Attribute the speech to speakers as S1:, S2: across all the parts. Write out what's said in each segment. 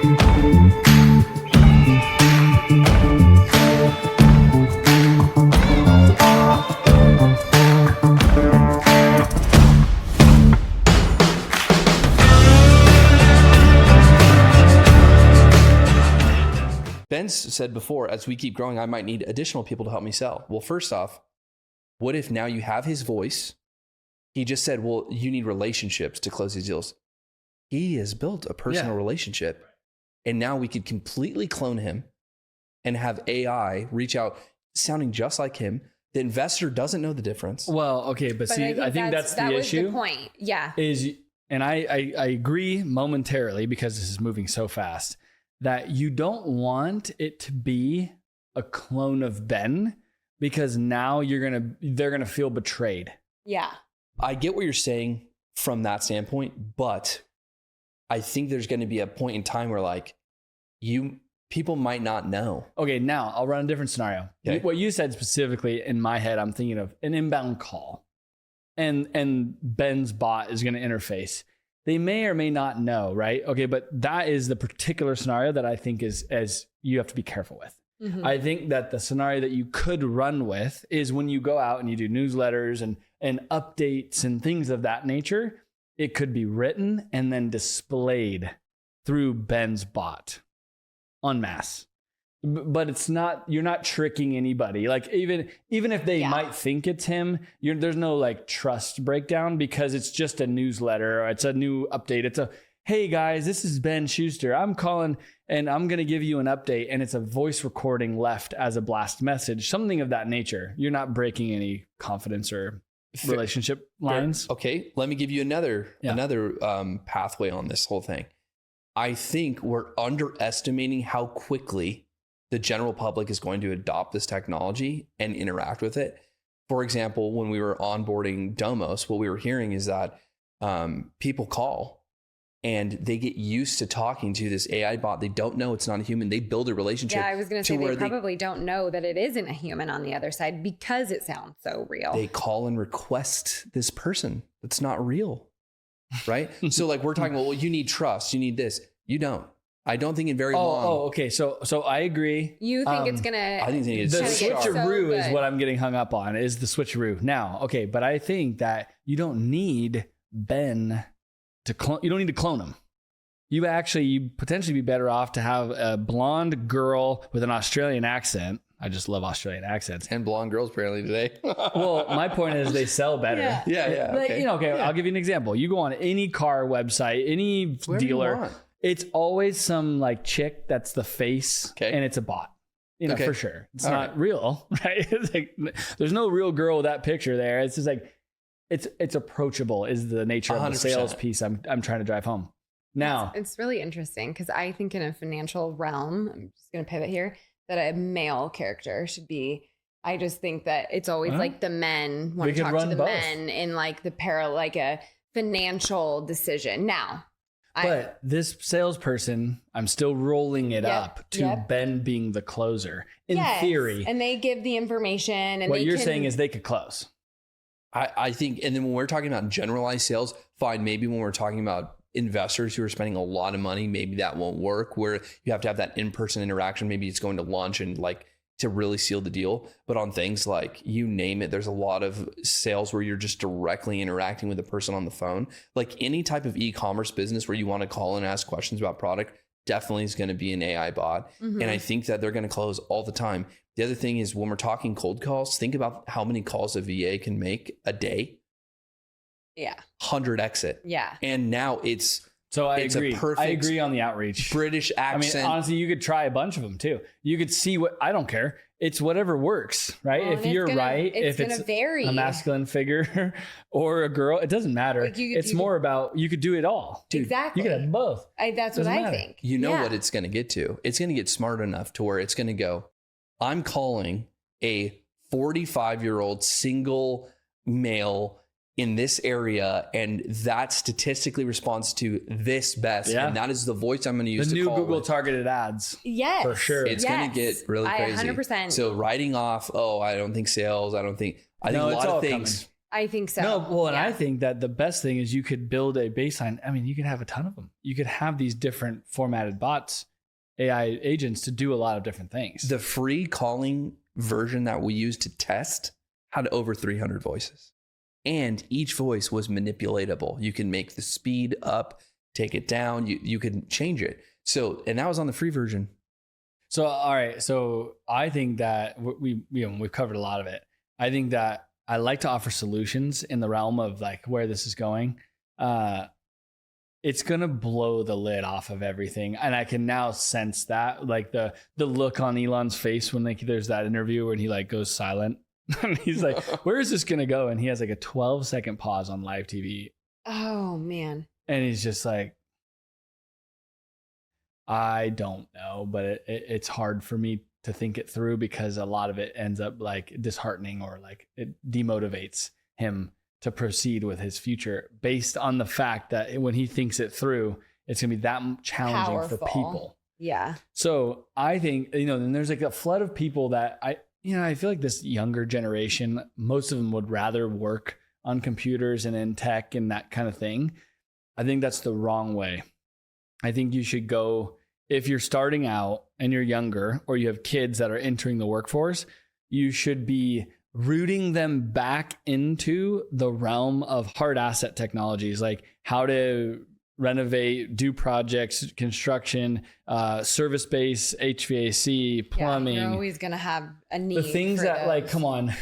S1: Ben said before, as we keep growing, I might need additional people to help me sell. Well, first off, what if now you have his voice? He just said, well, you need relationships to close these deals. He has built a personal relationship, and now we could completely clone him and have AI reach out sounding just like him. The investor doesn't know the difference.
S2: Well, okay, but see, I think that's the issue.
S3: That was the point. Yeah.
S2: And I agree momentarily, because this is moving so fast, that you don't want it to be a clone of Ben, because now they're gonna feel betrayed.
S3: Yeah.
S1: I get what you're saying from that standpoint, but I think there's going to be a point in time where like people might not know.
S2: Okay, now I'll run a different scenario.
S1: Okay.
S2: What you said specifically in my head, I'm thinking of an inbound call, and Ben's bot is going to interface. They may or may not know, right? Okay, but that is the particular scenario that I think is as you have to be careful with. Mm-hmm. I think that the scenario that you could run with is when you go out and you do newsletters and updates and things of that nature. It could be written and then displayed through Ben's bot en masse. But it's not, you're not tricking anybody. Like even if they might think it's him, there's no like trust breakdown, because it's just a newsletter or it's a new update. It's a, hey guys, this is Ben Schuster. I'm calling and I'm going to give you an update. And it's a voice recording left as a blast message, something of that nature. You're not breaking any confidence or relationship lines.
S1: Okay, let me give you another pathway on this whole thing. I think we're underestimating how quickly the general public is going to adopt this technology and interact with it. For example, when we were onboarding Domos, what we were hearing is that people call and they get used to talking to this AI bot. They don't know it's not a human. They build a relationship.
S3: Yeah, I was going to say they probably don't know that it isn't a human on the other side because it sounds so real.
S1: They call and request this person. It's not real, right? So like we're talking about, well, you need trust. You need this. You don't. I don't think in very long.
S2: Oh, okay. So I agree.
S3: You think it's going to...
S1: I think it's
S2: the switcheroo is what I'm getting hung up on, is the switcheroo. Now, okay, but I think that you don't need Ben to clone. You don't need to clone him. You potentially be better off to have a blonde girl with an Australian accent. I just love Australian accents.
S1: And blonde girls apparently today.
S2: Well, my point is they sell better.
S1: Yeah.
S2: Like, okay. I'll give you an example. You go on any car website, any dealer, it's always some like chick that's the face, and it's a bot. For sure. It's not real, right? It's like, there's no real girl with that picture there. It's just like, it's approachable is the nature 100%. Of the sales piece I'm trying to drive home. Now,
S3: it's really interesting because I think in a financial realm, I'm just going to pivot here, that a male character should be. I just think that it's always like the men want to talk to the men in like the like a financial decision. Now,
S2: but this salesperson, I'm still rolling it up to Ben being the closer in theory.
S3: And they give the information. And
S2: what you're saying is they could close.
S1: I think, and then when we're talking about generalized sales, fine. Maybe when we're talking about investors who are spending a lot of money, maybe that won't work, where you have to have that in-person interaction. Maybe it's going to lunch and like to really seal the deal. But on things like, you name it, there's a lot of sales where you're just directly interacting with the person on the phone. Like any type of e-commerce business where you want to call and ask questions about product, definitely is going to be an AI bot. Mm-hmm. And I think that they're going to close all the time. The other thing is when we're talking cold calls, think about how many calls a VA can make a day.
S3: Yeah.
S1: 100 exit.
S3: Yeah.
S1: And now it's
S2: agree. I agree on the outreach.
S1: British accent.
S2: I mean, honestly, you could try a bunch of them too. You could see I don't care. It's whatever works, right?
S3: Well,
S2: if you're if it's
S3: vary.
S2: A masculine figure or a girl, it doesn't matter. Like it's more about, you could do it all. Dude,
S3: exactly.
S2: You could have both.
S3: That's what I think.
S1: You know what it's going to get to? It's going to get smart enough to where it's going to go, I'm calling a 45-year-old single male in this area, and that statistically responds to this best. Yeah. And that is the voice I'm going to use
S2: the
S1: to
S2: new
S1: call
S2: Google
S1: with.
S2: Targeted ads.
S3: Yes.
S2: For sure.
S1: It's going to get really crazy.
S3: 100%.
S1: So writing off, I don't think sales, I think a lot of things.
S3: I think so.
S2: No, well, and I think that the best thing is you could build a baseline. I mean, you could have a ton of them. You could have these different formatted bots, AI agents, to do a lot of different things.
S1: The free calling version that we used to test had over 300 voices. And each voice was manipulatable. You can make the speed up, take it down. You can change it. So, and that was on the free version.
S2: So, all right. So I think that we've covered a lot of it. I think that I like to offer solutions in the realm of like where this is going. It's going to blow the lid off of everything. And I can now sense that, like the look on Elon's face when there's that interview when he like goes silent and he's like, where is this going to go? And he has like a 12-second pause on live TV.
S3: Oh man.
S2: And he's just like, I don't know, but it's hard for me to think it through because a lot of it ends up like disheartening or like it demotivates him to proceed with his future based on the fact that when he thinks it through, it's going to be that challenging
S3: Powerful.
S2: for people.
S3: Yeah.
S2: So I think, then there's like a flood of people that I feel like this younger generation, most of them would rather work on computers and in tech and that kind of thing. I think that's the wrong way. I think you should go, if you're starting out and you're younger or you have kids that are entering the workforce, you should be rooting them back into the realm of hard asset technologies, like how to renovate, do projects, construction, service-based HVAC, plumbing.
S3: You're always going to have a need.
S2: The things
S3: for
S2: that
S3: those.
S2: like, come on.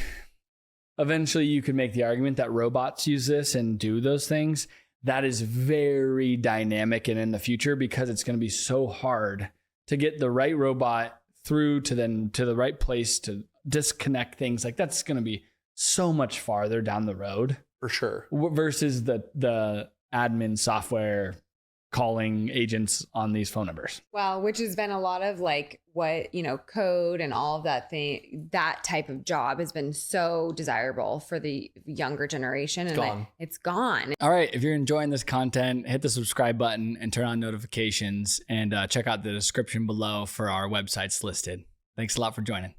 S2: Eventually you could make the argument that robots use this and do those things. That is very dynamic and in the future because it's going to be so hard to get the right robot through to the right place to disconnect things. Like that's going to be so much farther down the road
S1: For sure.
S2: versus the admin software calling agents on these phone numbers.
S3: Well, which has been a lot of like what, code and all of that type of job has been so desirable for the younger generation. And it's gone.
S2: All right. If you're enjoying this content, hit the subscribe button and turn on notifications and check out the description below for our websites listed. Thanks a lot for joining.